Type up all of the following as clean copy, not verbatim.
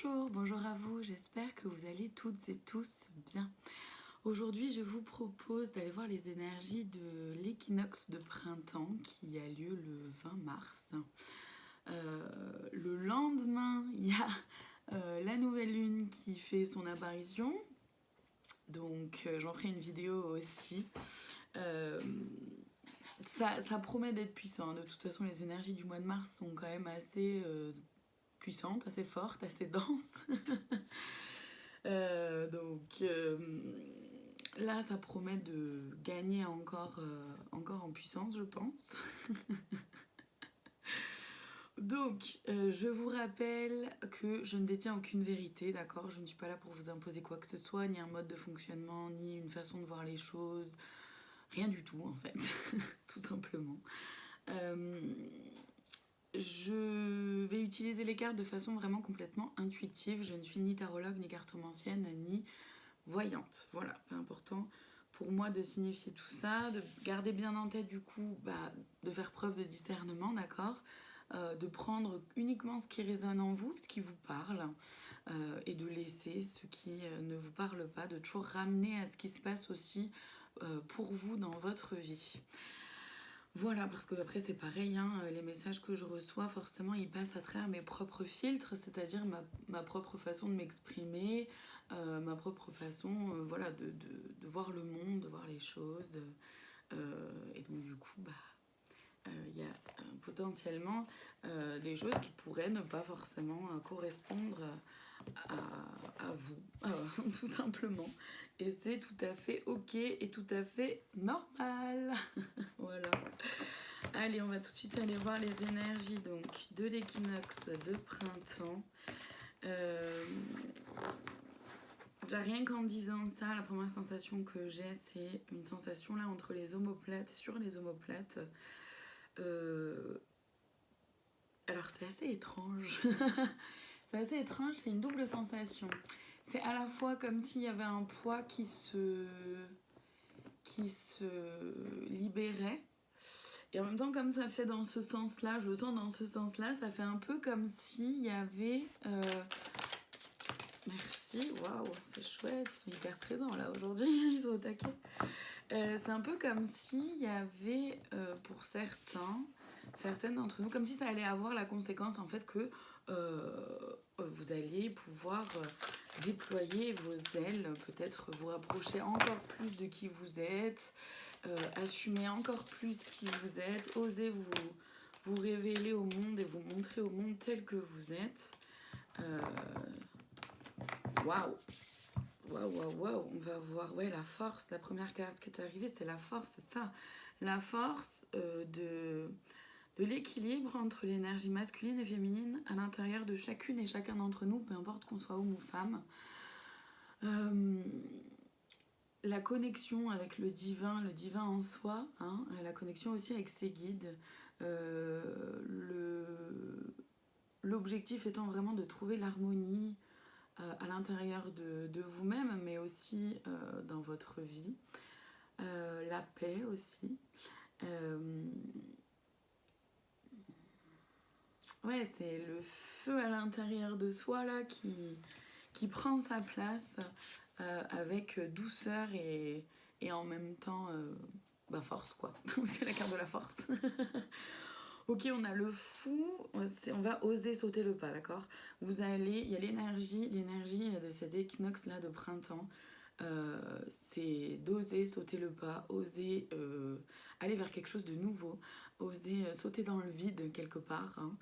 Bonjour à vous, j'espère que vous allez toutes et tous bien. Aujourd'hui, je vous propose d'aller voir les énergies de l'équinoxe de printemps qui a lieu le 20 mars. Le lendemain, il y a la nouvelle lune qui fait son apparition. Donc j'en ferai une vidéo aussi. Ça promet d'être puissant. De toute façon, les énergies du mois de mars sont quand même assez puissantes, assez fortes, assez denses. Là, ça promet de gagner encore en puissance, je pense. Je vous rappelle que je ne détiens aucune vérité, d'accord? Je ne suis pas là pour vous imposer quoi que ce soit, ni un mode de fonctionnement, ni une façon de voir les choses. Rien du tout, en fait, tout simplement. Je vais utiliser les cartes de façon vraiment complètement intuitive. Je ne suis ni tarologue, ni cartomancienne, ni voyante. Voilà, c'est important pour moi de signifier tout ça, de garder bien en tête du coup, de faire preuve de discernement, d'accord, de prendre uniquement ce qui résonne en vous, ce qui vous parle, et de laisser ce qui ne vous parle pas, de toujours ramener à ce qui se passe aussi pour vous dans votre vie. Voilà, parce que après c'est pareil, hein, les messages que je reçois, forcément, ils passent à travers mes propres filtres, c'est-à-dire ma propre façon de m'exprimer, ma propre façon voilà, de voir le monde, de voir les choses. Et donc du coup, il y a potentiellement des choses qui pourraient ne pas forcément correspondre à vous, tout simplement. Et c'est tout à fait ok et tout à fait normal. Voilà. Allez, on va tout de suite aller voir les énergies donc de l'équinoxe de printemps. Rien qu'en disant ça, la première sensation que j'ai, c'est une sensation là entre les omoplates, sur les omoplates. Alors c'est assez étrange. C'est assez étrange, c'est une double sensation. C'est à la fois comme s'il y avait un poids qui se libérait. Et en même temps, comme ça fait dans ce sens-là, je sens dans ce sens-là, ça fait un peu comme s'il y avait... Merci, waouh, c'est chouette, ils sont hyper présents là aujourd'hui, ils sont au taquet. C'est un peu comme s'il y avait, pour certaines d'entre nous, comme si ça allait avoir la conséquence en fait que vous alliez pouvoir déployer vos ailes, peut-être vous rapprocher encore plus de qui vous êtes, assumer encore plus qui vous êtes, oser vous révéler au monde et vous montrer au monde tel que vous êtes. Waouh! On va voir la force. La première carte qui est arrivée, c'était la force, c'est ça. La force de l'équilibre entre l'énergie masculine et féminine à l'intérieur de chacune et chacun d'entre nous, peu importe qu'on soit homme ou femme. La connexion avec le divin en soi, hein, la connexion aussi avec ses guides. L'objectif étant vraiment de trouver l'harmonie à l'intérieur de vous-même, mais aussi dans votre vie. La paix aussi. Ouais, c'est le feu à l'intérieur de soi là qui prend sa place avec douceur et en même temps force quoi. C'est la carte de la force. Ok, on a le fou, on va oser sauter le pas, d'accord? Il y a l'énergie de cet équinoxe là de printemps. C'est d'oser sauter le pas, oser aller vers quelque chose de nouveau, oser sauter dans le vide quelque part, hein,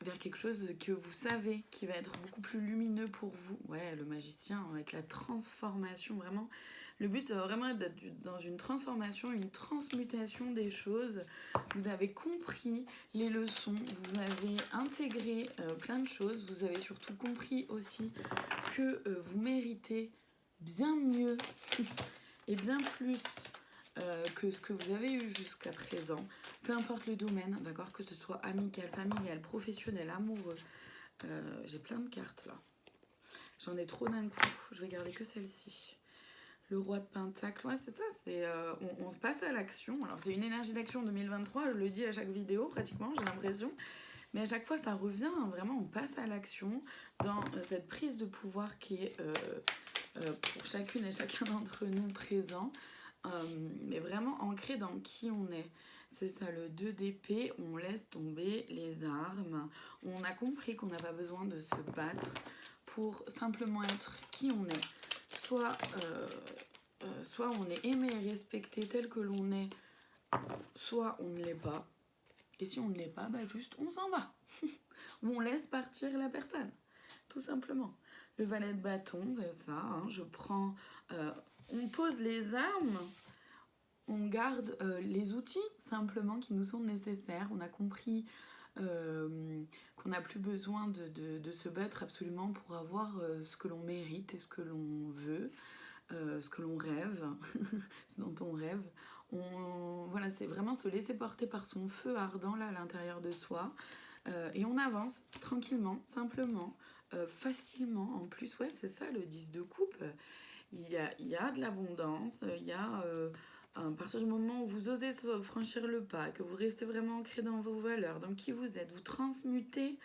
vers quelque chose que vous savez qui va être beaucoup plus lumineux pour vous. Ouais, le magicien avec la transformation, vraiment. Le but, va vraiment être d'être dans une transformation, une transmutation des choses. Vous avez compris les leçons, vous avez intégré plein de choses, vous avez surtout compris aussi que vous méritez bien mieux et bien plus que ce que vous avez eu jusqu'à présent, peu importe le domaine, d'accord, que ce soit amical, familial, professionnel, amoureux. J'ai plein de cartes là. J'en ai trop d'un coup, je vais garder que celle-ci. Le roi de Pentacle, ouais, c'est ça, on passe à l'action. Alors c'est une énergie d'action 2023, je le dis à chaque vidéo pratiquement, j'ai l'impression. Mais à chaque fois, ça revient, hein, vraiment, on passe à l'action dans cette prise de pouvoir qui est pour chacune et chacun d'entre nous présent, mais vraiment ancré dans qui on est. C'est ça, le 2 d'épée, on laisse tomber les armes. On a compris qu'on n'a pas besoin de se battre pour simplement être qui on est. Soit on est aimé et respecté tel que l'on est, soit on ne l'est pas. Et si on ne l'est pas, bah juste on s'en va. Ou on laisse partir la personne, tout simplement. Le valet de bâton, c'est ça, hein, je prends... on pose les armes, on garde les outils simplement qui nous sont nécessaires. On a compris qu'on n'a plus besoin de se battre absolument pour avoir ce que l'on mérite et ce que l'on veut, ce que l'on rêve, ce dont on rêve. Voilà, c'est vraiment se laisser porter par son feu ardent là à l'intérieur de soi. Et on avance tranquillement, simplement, facilement. En plus, ouais, c'est ça le 10 de coupe. Il y a de l'abondance, il y a... à partir du moment où vous osez franchir le pas, que vous restez vraiment ancré dans vos valeurs, dans qui vous êtes, vous transmutez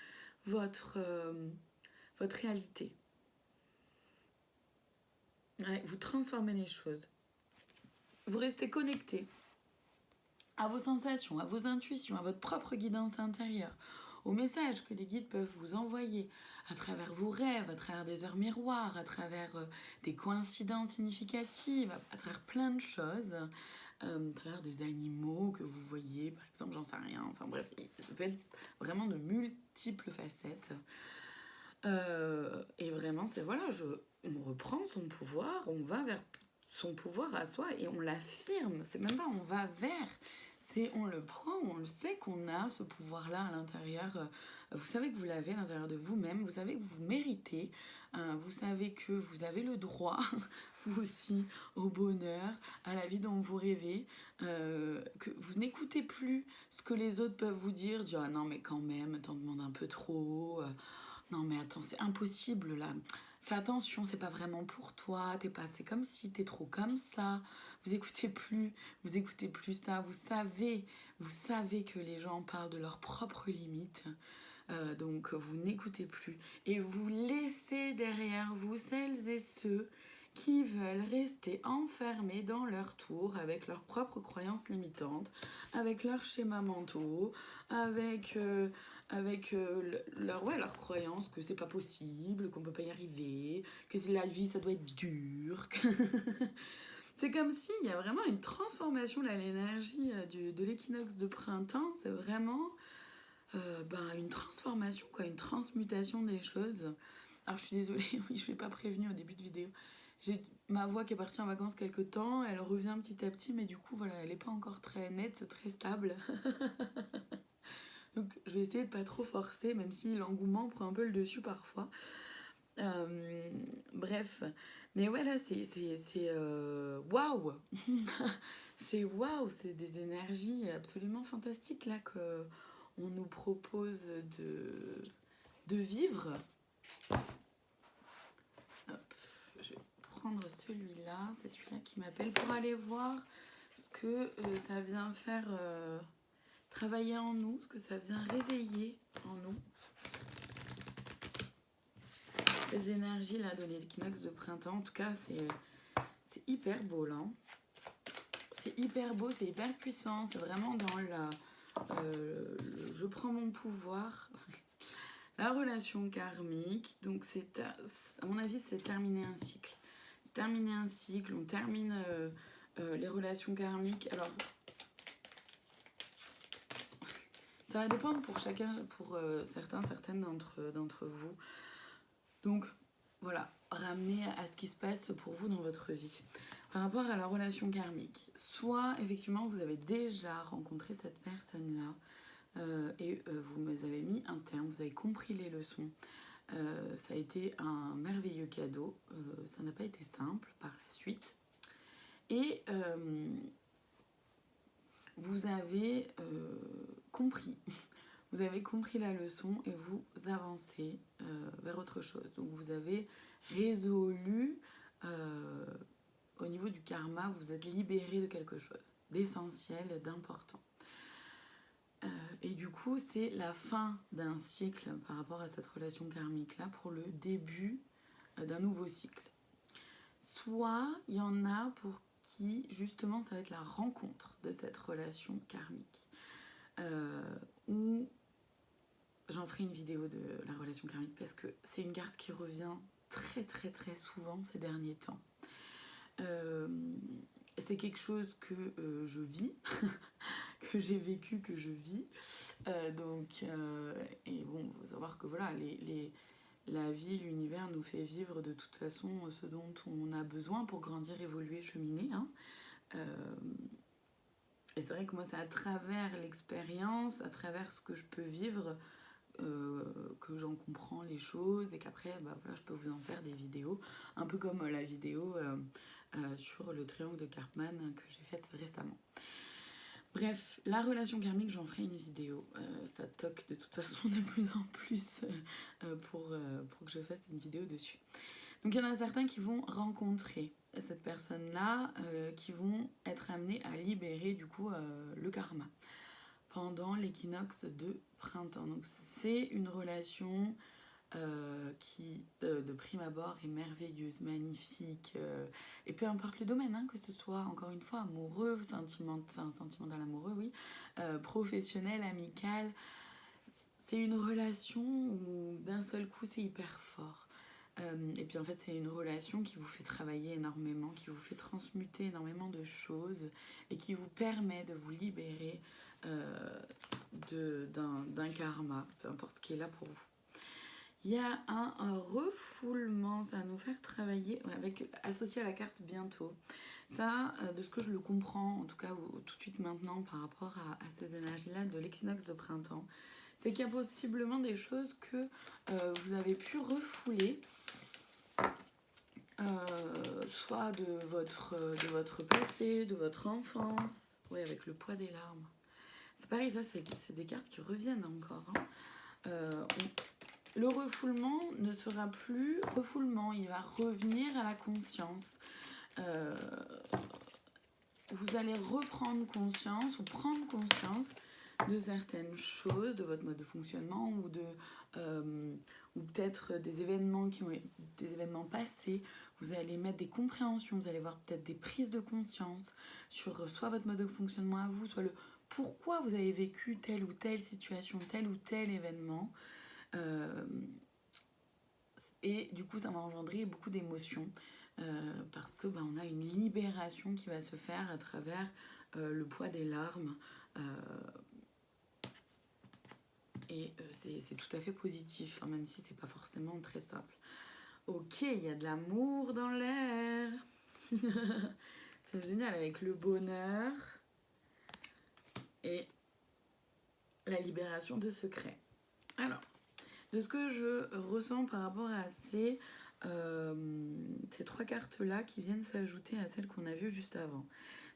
votre réalité. Ouais, vous transformez les choses. Vous restez connecté à vos sensations, à vos intuitions, à votre propre guidance intérieure, aux messages que les guides peuvent vous envoyer à travers vos rêves, à travers des heures miroirs, à travers des coïncidences significatives, à travers plein de choses, à travers des animaux que vous voyez, par exemple, j'en sais rien, enfin bref, ça peut être vraiment de multiples facettes. Et vraiment, c'est voilà, on reprend son pouvoir, on va vers son pouvoir à soi et on l'affirme, c'est même pas on va vers, c'est on le prend, on le sait qu'on a ce pouvoir-là à l'intérieur. Vous savez que vous l'avez à l'intérieur de vous-même, vous savez que vous méritez, vous savez que vous avez le droit, vous aussi, au bonheur, à la vie dont vous rêvez, que vous n'écoutez plus ce que les autres peuvent vous dire, ah non mais quand même, t'en demandes un peu trop, non mais attends, c'est impossible là. Fais attention, c'est pas vraiment pour toi, t'es pas, c'est comme si t'es trop comme ça. Vous écoutez plus ça. Vous savez que les gens parlent de leurs propres limites. Donc vous n'écoutez plus et vous laissez derrière vous celles et ceux qui veulent rester enfermés dans leur tour avec leurs propres croyances limitantes, avec leurs schémas mentaux, avec leurs croyances que c'est pas possible, qu'on peut pas y arriver, que la vie ça doit être dur. C'est comme s'il y a vraiment une transformation, là, l'énergie de l'équinoxe de printemps, c'est vraiment une transformation, quoi, une transmutation des choses. Alors je suis désolée, oui, je ne l'ai pas prévenue au début de vidéo. J'ai ma voix qui est partie en vacances quelque temps, elle revient petit à petit, mais du coup, voilà, elle n'est pas encore très nette, très stable. Donc je vais essayer de pas trop forcer, même si l'engouement prend un peu le dessus parfois. Bref, mais ouais, là, c'est waouh. C'est waouh, c'est des énergies absolument fantastiques là qu'on nous propose de vivre. Hop, je vais prendre celui-là, c'est celui-là qui m'appelle pour aller voir ce que ça vient faire travailler en nous, ce que ça vient réveiller en nous. Ces énergies-là de l'équinoxe de printemps, en tout cas, c'est hyper beau là. C'est hyper beau, c'est hyper puissant, c'est vraiment dans je prends mon pouvoir, la relation karmique. Donc à mon avis, c'est terminer un cycle. C'est terminer un cycle, on termine les relations karmiques. Alors, ça va dépendre pour chacun, pour certaines d'entre vous. Donc, voilà, ramener à ce qui se passe pour vous dans votre vie. Par rapport à la relation karmique, soit effectivement vous avez déjà rencontré cette personne-là et vous avez mis un terme, vous avez compris les leçons. Ça a été un merveilleux cadeau, ça n'a pas été simple par la suite. Et vous avez compris. Vous avez compris la leçon et vous avancez vers autre chose. Donc vous avez résolu, au niveau du karma, vous êtes libéré de quelque chose d'essentiel, d'important. Et du coup, c'est la fin d'un cycle par rapport à cette relation karmique-là pour le début d'un nouveau cycle. Soit il y en a pour qui, justement, ça va être la rencontre de cette relation karmique. Où j'en ferai une vidéo de la relation karmique parce que c'est une carte qui revient très très très souvent ces derniers temps. C'est quelque chose que je vis, que j'ai vécu, que je vis. Et bon, il faut savoir que voilà, la vie, l'univers nous fait vivre de toute façon ce dont on a besoin pour grandir, évoluer, cheminer. Hein. Et c'est vrai que moi, c'est à travers l'expérience, à travers ce que je peux vivre, que j'en comprends les choses et qu'après, voilà, je peux vous en faire des vidéos. Un peu comme la vidéo sur le triangle de Karpman que j'ai faite récemment. Bref, la relation karmique, j'en ferai une vidéo. Ça toque de toute façon de plus en plus pour que je fasse une vidéo dessus. Donc il y en a certains qui vont rencontrer cette personne-là, qui vont être amenés à libérer du coup le karma pendant l'équinoxe de printemps. Donc c'est une relation qui, de prime abord, est merveilleuse, magnifique, et peu importe le domaine, hein, que ce soit, encore une fois, amoureux, sentimental amoureux, oui, professionnel, amical, c'est une relation où d'un seul coup c'est hyper fort. Et puis en fait c'est une relation qui vous fait travailler énormément, qui vous fait transmuter énormément de choses et qui vous permet de vous libérer d'un karma, peu importe ce qui est là pour vous. Il y a un refoulement, ça va nous faire travailler, associé à la carte bientôt. Ça, de ce que je le comprends, en tout cas tout de suite maintenant par rapport à ces énergies-là de l'équinoxe de printemps, c'est qu'il y a possiblement des choses que vous avez pu refouler, soit de votre passé, de votre enfance, oui, avec le poids des larmes. C'est pareil, ça, c'est des cartes qui reviennent encore. Hein. Le refoulement ne sera plus refoulement, il va revenir à la conscience. Vous allez reprendre conscience ou prendre conscience de certaines choses, de votre mode de fonctionnement ou peut-être des événements des événements passés. Vous allez mettre des compréhensions, vous allez voir peut-être des prises de conscience sur soit votre mode de fonctionnement à vous, soit le pourquoi vous avez vécu telle ou telle situation, tel ou tel événement. Et du coup, ça va engendrer beaucoup d'émotions parce que on a une libération qui va se faire à travers le poids des larmes. Et c'est tout à fait positif, hein, même si c'est pas forcément très simple. Ok, il y a de l'amour dans l'air. C'est génial avec le bonheur et la libération de secrets. Alors, de ce que je ressens par rapport à ces trois cartes-là qui viennent s'ajouter à celles qu'on a vues juste avant,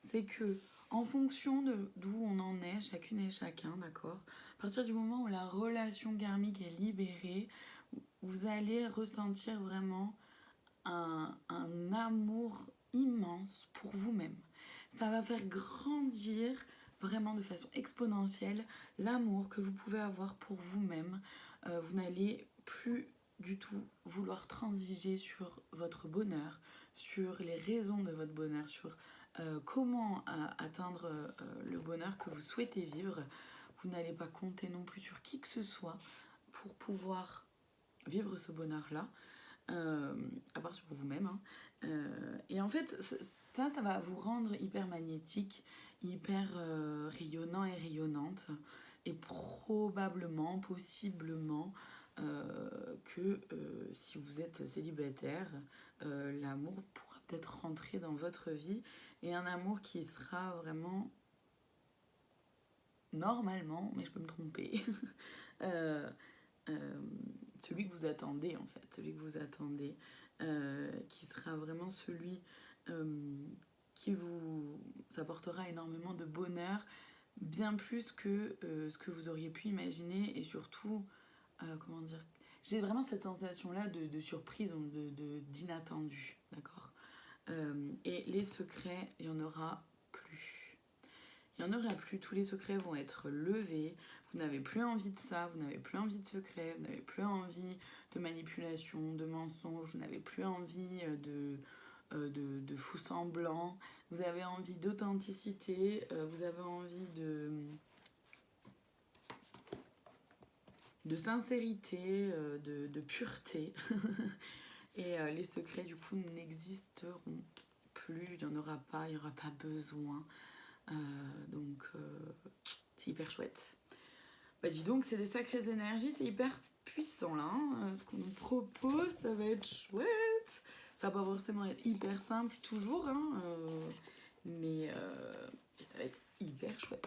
c'est que en fonction d'où on en est, chacune et chacun, d'accord, à partir du moment où la relation karmique est libérée, vous allez ressentir vraiment un amour immense pour vous-même. Ça va faire grandir vraiment de façon exponentielle l'amour que vous pouvez avoir pour vous-même. Vous n'allez plus du tout vouloir transiger sur votre bonheur, sur les raisons de votre bonheur, sur comment atteindre le bonheur que vous souhaitez vivre. Vous n'allez pas compter non plus sur qui que ce soit pour pouvoir vivre ce bonheur-là. À part sur vous-même. Hein. Et en fait, ça va vous rendre hyper magnétique, hyper rayonnant et rayonnante. Et probablement, possiblement, que si vous êtes célibataire, l'amour pourra peut-être rentrer dans votre vie. Et un amour qui sera vraiment, normalement, mais je peux me tromper, celui que vous attendez en fait, celui que vous attendez, qui sera vraiment celui qui vous apportera énormément de bonheur, bien plus que ce que vous auriez pu imaginer et surtout, comment dire, j'ai vraiment cette sensation-là de surprise, d'inattendu, d'accord. Et les secrets, il n'y en aura plus. Il n'y en aura plus, tous les secrets vont être levés, vous n'avez plus envie de ça, vous n'avez plus envie de secrets, vous n'avez plus envie de manipulation, de mensonges, vous n'avez plus envie de faux semblants, vous avez envie d'authenticité, vous avez envie de sincérité, de pureté. Et les secrets, du coup, n'existeront plus, il n'y en aura pas, il n'y aura pas besoin. Donc, c'est hyper chouette. Bah dis donc, c'est des sacrées énergies, c'est hyper puissant là. Hein. Ce qu'on nous propose, ça va être chouette. Ça va pas forcément être hyper simple toujours, hein, mais ça va être hyper chouette.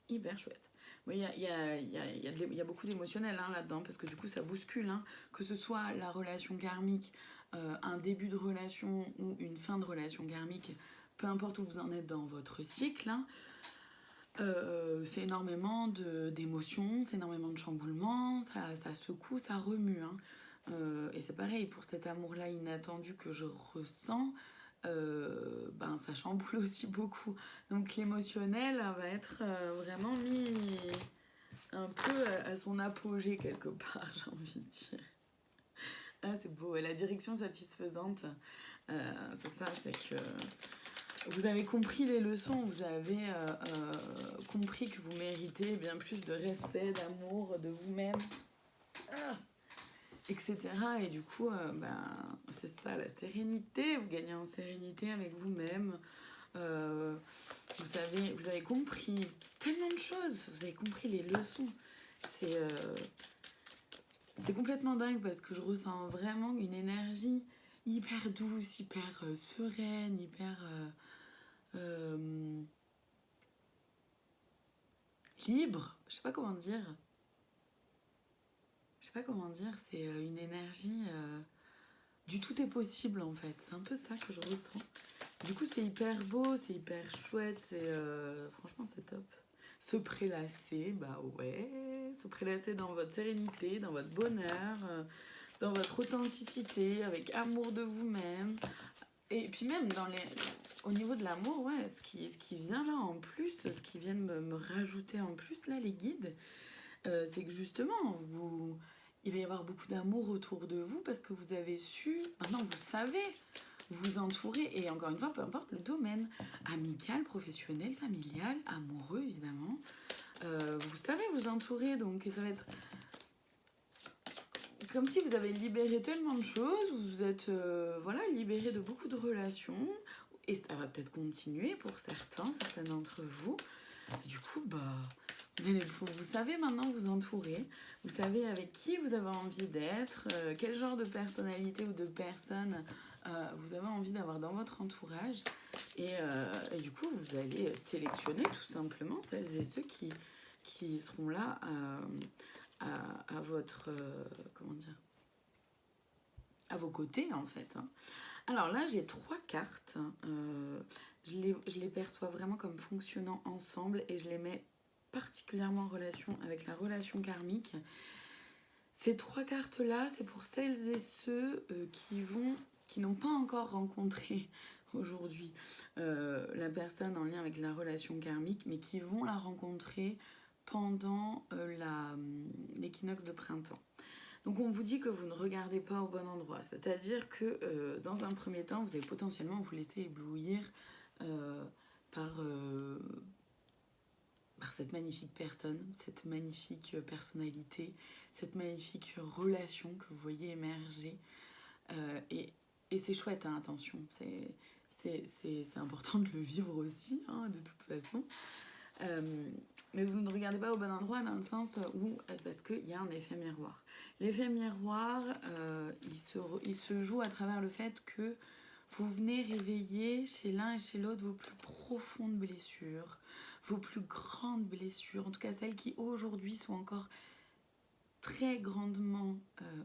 Hyper chouette. Il y a beaucoup d'émotionnel hein, là-dedans, parce que du coup ça bouscule, hein, que ce soit la relation karmique, un début de relation ou une fin de relation karmique, peu importe où vous en êtes dans votre cycle, hein, c'est énormément d'émotions, c'est énormément de chamboulements, ça secoue, ça remue. Hein. Et c'est pareil, pour cet amour-là inattendu que je ressens, ça chamboule aussi beaucoup. Donc l'émotionnel va être vraiment mis un peu à son apogée quelque part, j'ai envie de dire. Ah, c'est beau, et la direction satisfaisante, c'est ça, c'est que vous avez compris les leçons, vous avez compris que vous méritez bien plus de respect, d'amour de vous-même, etc. Et du coup, c'est ça, la sérénité, vous gagnez en sérénité avec vous-même. Vous avez compris tellement de choses, vous avez compris les leçons. C'est complètement dingue parce que je ressens vraiment une énergie hyper douce, hyper sereine, hyper libre. Je sais pas comment dire. C'est une énergie du tout est possible en fait. C'est un peu ça que je ressens. Du coup, c'est hyper beau, c'est hyper chouette, franchement, c'est top. Se prélasser, bah ouais, se prélasser dans votre sérénité, dans votre bonheur, dans votre authenticité, avec amour de vous-même. Et puis même au niveau de l'amour, ouais, ce qui vient là en plus, ce qui vient de me rajouter en plus, là, les guides, c'est que justement, il va y avoir beaucoup d'amour autour de vous parce que vous avez su, maintenant vous savez, vous entourer, et encore une fois, peu importe le domaine, amical, professionnel, familial, amoureux évidemment, vous savez vous entourer, donc ça va être comme si vous avez libéré tellement de choses, vous êtes libéré de beaucoup de relations, et ça va peut-être continuer pour certains d'entre vous. Et du coup, vous savez maintenant vous entourer, vous savez avec qui vous avez envie d'être, quel genre de personnalité ou de personne vous avez envie d'avoir dans votre entourage, et du coup vous allez sélectionner tout simplement celles et ceux qui seront là à votre à vos côtés en fait. Hein. Alors là j'ai 3 cartes, je les perçois vraiment comme fonctionnant ensemble et je les mets particulièrement en relation avec la relation karmique. Ces 3 cartes là, c'est pour celles et ceux qui n'ont pas encore rencontré aujourd'hui la personne en lien avec la relation karmique, mais qui vont la rencontrer pendant l'équinoxe de printemps. Donc on vous dit que vous ne regardez pas au bon endroit, c'est-à-dire que dans un premier temps, vous allez potentiellement vous laisser éblouir par cette magnifique personne, cette magnifique personnalité, cette magnifique relation que vous voyez émerger. Et c'est chouette, hein, attention, c'est important de le vivre aussi, hein, de toute façon. Mais vous ne regardez pas au bon endroit dans le sens où, parce qu'il y a un effet miroir. L'effet miroir, il se joue à travers le fait que vous venez réveiller chez l'un et chez l'autre vos plus profondes blessures, vos plus grandes blessures, en tout cas celles qui aujourd'hui sont encore très grandement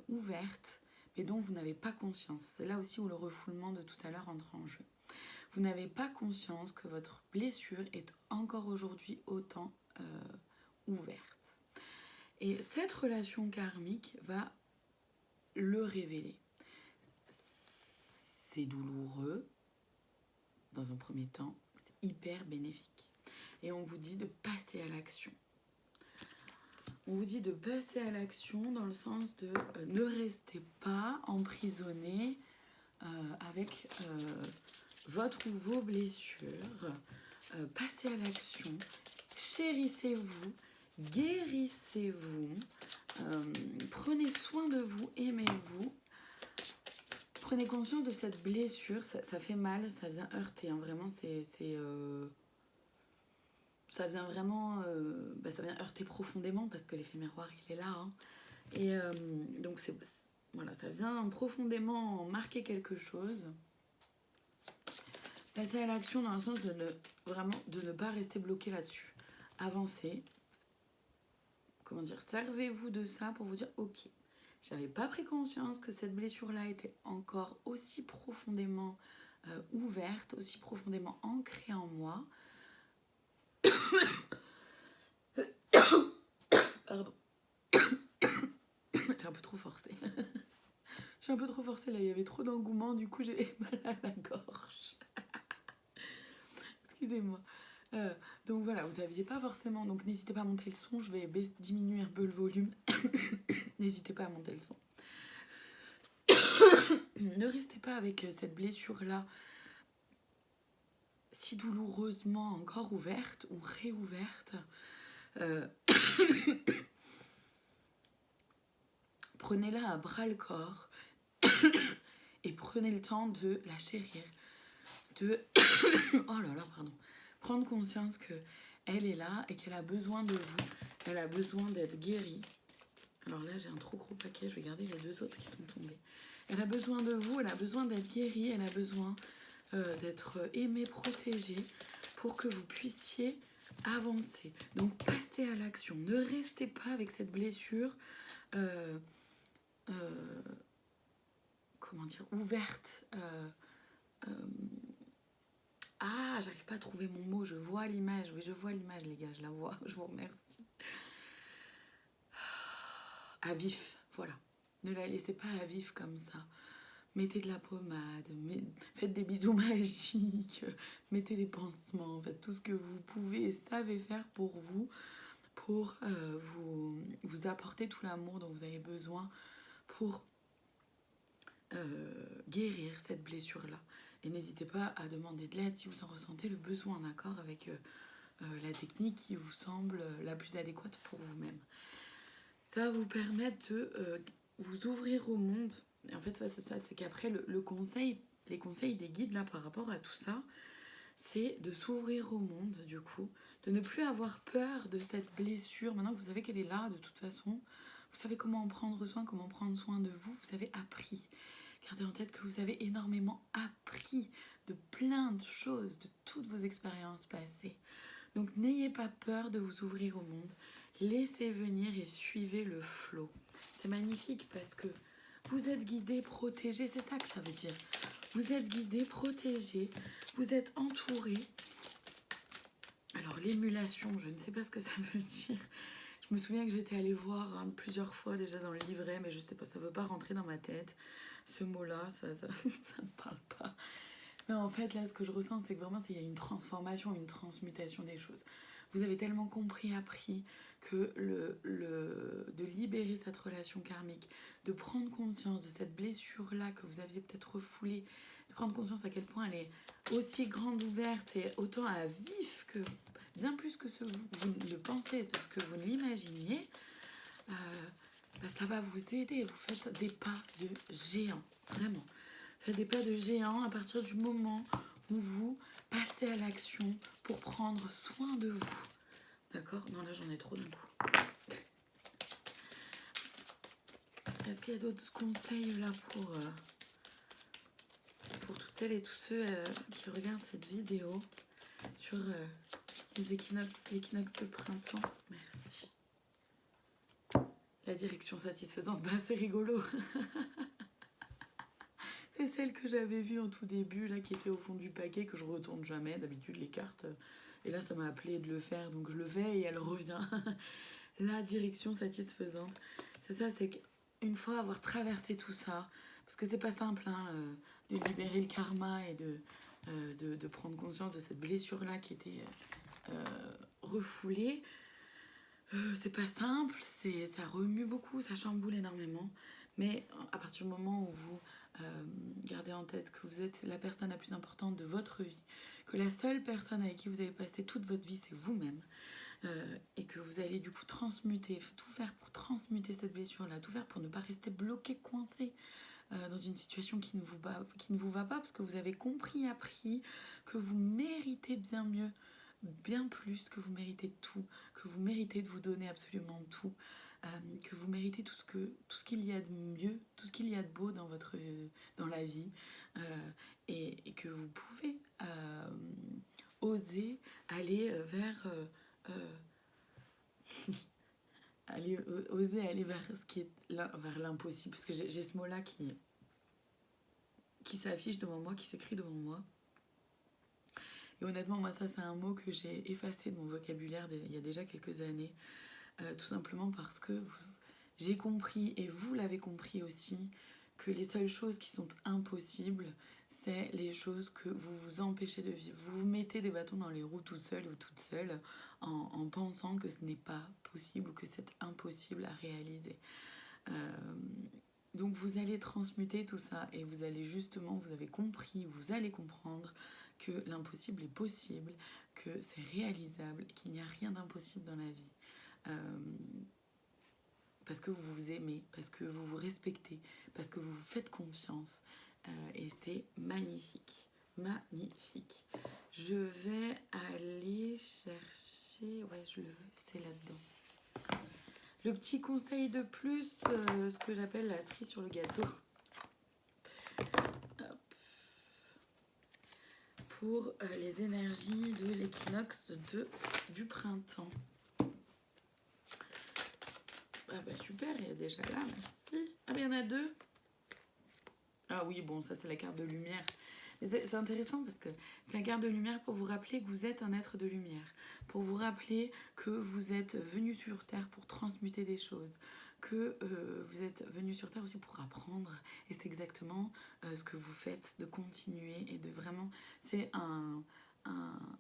ouvertes, mais dont vous n'avez pas conscience. C'est là aussi où le refoulement de tout à l'heure entre en jeu. Vous n'avez pas conscience que votre blessure est encore aujourd'hui autant ouverte. Et cette relation karmique va le révéler. C'est douloureux, dans un premier temps, c'est hyper bénéfique. et on vous dit de passer à l'action. On vous dit de passer à l'action dans le sens de ne restez pas emprisonné avec votre ou vos blessures. Passez à l'action, chérissez-vous, guérissez-vous, prenez soin de vous, aimez-vous. Prenez conscience de cette blessure, ça fait mal, ça vient heurter, hein, vraiment ça vient vraiment, ça vient heurter profondément parce que l'effet miroir il est là, hein. Et donc voilà, ça vient profondément marquer quelque chose. Passez à l'action dans le sens de ne pas rester bloqué là-dessus. Avancez, servez-vous de ça pour vous dire ok. J'avais pas pris conscience que cette blessure-là était encore aussi profondément ouverte, aussi profondément ancrée en moi. Pardon. J'ai un peu trop forcé. J'ai un peu trop forcé là, il y avait trop d'engouement, du coup j'ai mal à la gorge. Excusez-moi. Donc voilà, vous n'aviez pas forcément... Donc n'hésitez pas à monter le son, je vais diminuer un peu le volume. N'hésitez pas à monter le son. Ne restez pas avec cette blessure-là si douloureusement encore ouverte ou réouverte. Prenez-la à bras-le-corps et prenez le temps de la chérir, prendre conscience qu'elle est là et qu'elle a besoin de vous, elle a besoin d'être guérie. Alors là, j'ai un trop gros paquet, je vais garder les deux autres qui sont tombés. Elle a besoin de vous, elle a besoin d'être guérie, elle a besoin d'être aimée, protégée pour que vous puissiez avancer. Donc, passez à l'action. Ne restez pas avec cette blessure ouverte. J'arrive pas à trouver mon mot, je vois l'image. Oui, je vois l'image, les gars, je la vois, je vous remercie. À vif, voilà. Ne la laissez pas à vif comme ça. Mettez de la pommade, faites des bisous magiques, mettez des pansements, faites tout ce que vous pouvez et savez faire pour vous vous apporter tout l'amour dont vous avez besoin pour guérir cette blessure-là. Et n'hésitez pas à demander de l'aide si vous en ressentez le besoin, d'accord, avec la technique qui vous semble la plus adéquate pour vous-même. Ça va vous permettre de vous ouvrir au monde. Et en fait, c'est ça, c'est qu'après, les conseils des guides là par rapport à tout ça, c'est de s'ouvrir au monde, du coup, de ne plus avoir peur de cette blessure. Maintenant que vous savez qu'elle est là, de toute façon, vous savez comment en prendre soin, comment prendre soin de vous, vous avez appris. Gardez en tête que vous avez énormément appris de plein de choses, de toutes vos expériences passées. Donc n'ayez pas peur de vous ouvrir au monde. Laissez venir et suivez le flot. C'est magnifique parce que vous êtes guidé, protégé, c'est ça que ça veut dire. Vous êtes guidé, protégé, vous êtes entouré. Alors l'émulation, je ne sais pas ce que ça veut dire. Je me souviens que j'étais allée voir plusieurs fois déjà dans le livret, mais je sais pas, ça ne veut pas rentrer dans ma tête. Ce mot-là, ça me parle pas. Mais en fait, là, ce que je ressens, c'est que vraiment, il y a une transformation, une transmutation des choses. Vous avez tellement compris, appris que de libérer cette relation karmique, de prendre conscience de cette blessure-là que vous aviez peut-être refoulée, de prendre conscience à quel point elle est aussi grande ouverte et autant à vif que bien plus que ce que vous le pensez, de ce que vous ne l'imaginiez, ça va vous aider. Vous faites des pas de géant, vraiment. Faites des pas de géant à partir du moment où vous passez à l'action pour prendre soin de vous. D'accord? Non, là, j'en ai trop d'un coup. Est-ce qu'il y a d'autres conseils là pour toutes celles et tous ceux qui regardent cette vidéo sur les équinoxes de printemps? Merci. La direction satisfaisante, c'est rigolo. C'est celle que j'avais vue en tout début, là, qui était au fond du paquet, que je retourne jamais. D'habitude, les cartes. Et là, ça m'a appelé de le faire, donc je le fais et elle revient. La direction satisfaisante. C'est ça, c'est qu'une fois avoir traversé tout ça, parce que c'est pas simple, de libérer le karma et de prendre conscience de cette blessure-là qui était refouler. C'est pas simple, ça remue beaucoup, ça chamboule énormément. Mais à partir du moment où vous gardez en tête que vous êtes la personne la plus importante de votre vie, que la seule personne avec qui vous avez passé toute votre vie, c'est vous-même, et que vous allez du coup transmuter, tout faire pour transmuter cette blessure-là, tout faire pour ne pas rester bloqué, coincé dans une situation qui ne vous va pas, parce que vous avez compris, appris que vous méritez bien mieux, bien plus, que vous méritez tout, que vous méritez de vous donner absolument tout, que vous méritez tout ce qu'il y a de mieux, tout ce qu'il y a de beau dans la vie, et que vous pouvez oser aller vers oser aller vers ce qui est vers l'impossible, parce que j'ai ce mot là qui s'affiche devant moi, qui s'écrit devant moi. Et honnêtement, moi, ça, c'est un mot que j'ai effacé de mon vocabulaire il y a déjà quelques années, tout simplement parce que j'ai compris, et vous l'avez compris aussi, que les seules choses qui sont impossibles, c'est les choses que vous vous empêchez de vivre. Vous vous mettez des bâtons dans les roues tout seul ou toute seule en pensant que ce n'est pas possible ou que c'est impossible à réaliser. Donc vous allez transmuter tout ça et vous allez justement, vous avez compris, vous allez comprendre que l'impossible est possible, que c'est réalisable, qu'il n'y a rien d'impossible dans la vie. Parce que vous vous aimez, parce que vous vous respectez, parce que vous vous faites confiance. Et c'est magnifique, magnifique. Je vais aller chercher... Ouais, c'est là-dedans. Le petit conseil de plus, ce que j'appelle la cerise sur le gâteau. Hop. Pour les énergies de l'équinoxe du printemps. Ah bah super, il y a déjà là, merci. Ah bah il y en a 2. Ah oui, bon, ça c'est la carte de lumière. Mais c'est intéressant parce que c'est la carte de lumière pour vous rappeler que vous êtes un être de lumière. Pour vous rappeler que vous êtes venu sur Terre pour transmuter des choses. Que vous êtes venu sur Terre aussi pour apprendre. Et c'est exactement ce que vous faites, de continuer et de vraiment... C'est un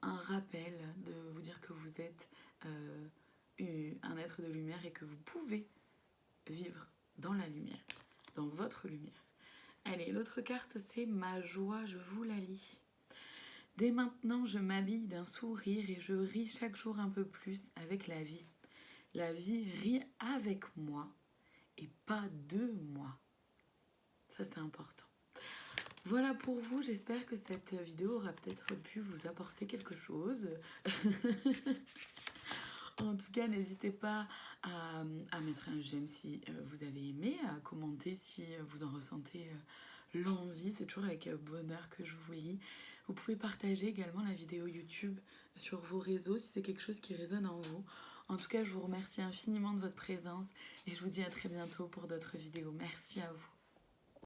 rappel de vous dire que vous êtes un être de lumière et que vous pouvez vivre dans la lumière, dans votre lumière. Allez, l'autre carte, c'est ma joie, je vous la lis. Dès maintenant, je m'habille d'un sourire et je ris chaque jour un peu plus avec la vie. La vie rit avec moi et pas de moi. Ça, c'est important. Voilà pour vous, j'espère que cette vidéo aura peut-être pu vous apporter quelque chose. En tout cas, n'hésitez pas à mettre un j'aime si vous avez aimé, à commenter si vous en ressentez l'envie. C'est toujours avec bonheur que je vous lis. Vous pouvez partager également la vidéo YouTube sur vos réseaux si c'est quelque chose qui résonne en vous. En tout cas, je vous remercie infiniment de votre présence et je vous dis à très bientôt pour d'autres vidéos. Merci à vous.